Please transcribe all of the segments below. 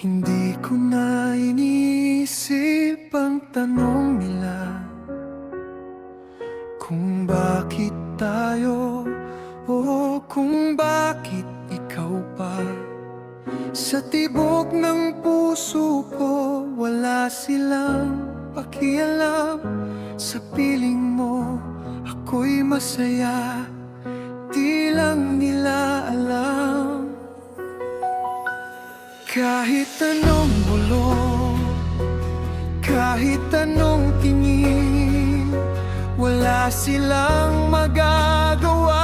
Hindi ko na iniisip ang tanong nila kung bakit tayo o kung bakit ikaw pa. Sa tibok ng puso ko wala silang pakialam. Sa piling mo ako'y masaya, di lang nila alam. Kahit anong bulong, kahit anong tingin, wala silang magagawa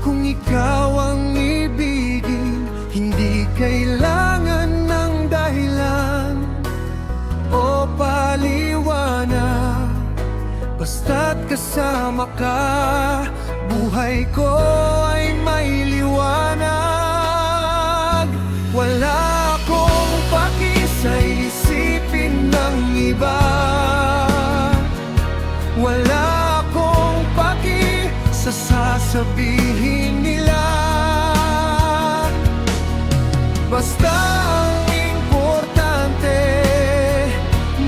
kung ikaw ang ibigin. Hindi kailangan ng dahilan o paliwanag, basta't kasama ka, buhay ko ay may liwanag. Wala akong paki sa isipin ng iba, wala akong paki sa sasabihin nila. Basta ang importante,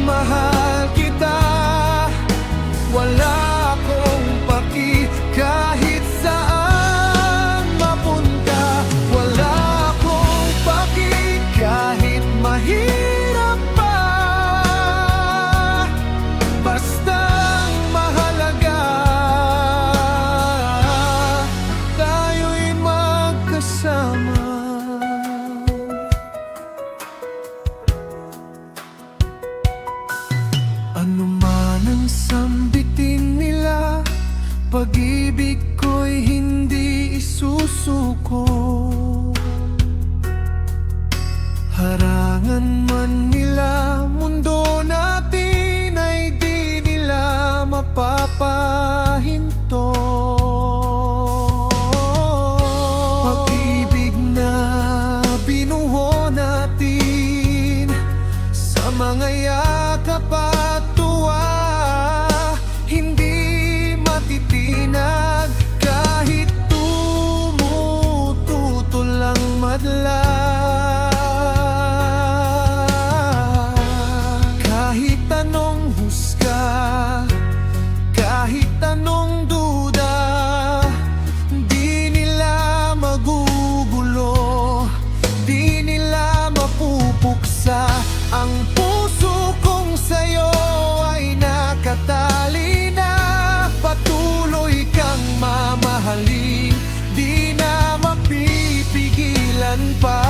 mahal kita. Wala akong paki kahit saan mapunta. Wala akong paki kahit mahirap pa. Basta ang mahalaga, tayo'y magkasama. Ano man ang sambitin nila, pag-ibig ko'y hindi isusuko. Harangan man nila, mundo natin ay di nila mapapahinto. Pag-ibig na binuo natin sa mga yakap at tuwa, hindi matitinag kahit tumututol ang madla. Kahit anong husga, kahit anong duda, di nila magugulo, di nila mapupuksa. Ang puso kong sa'yo ay nakatali na, patuloy kang mamahalin, di na mapipigilan pa.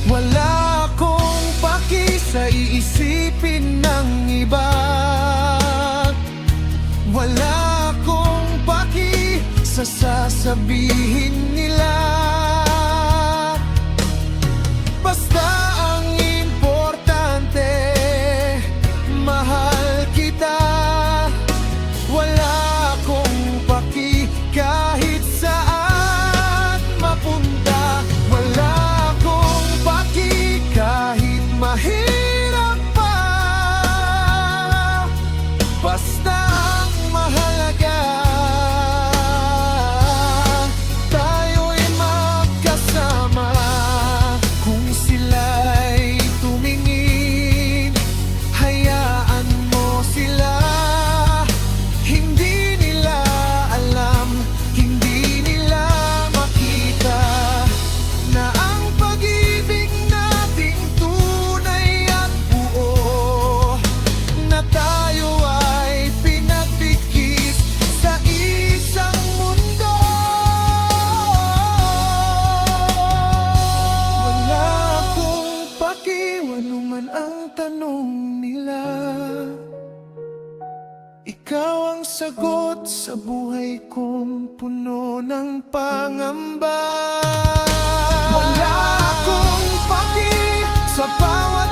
Wala akong paki sa iisipin ng iba, wala akong paki sa sasabihin nila. Basta ang importante, mahal kita. Wala akong paki kahit saan mapunta. Wala akong paki kahit mahirap pa. Basta ang mahalaga, tayo'y magkasama. Kung sila'y tumingin, hayaan mo sila. Hindi nila alam, hindi nila makita na ang pag-ibig nating tunay at buo, na tayo ay pinagbigkis sa isang mundo. Wala akong paki, ano man ang tanong nila. Ikaw ang sagot sa buhay kong puno ng pangamba. Wala akong paki sa bawat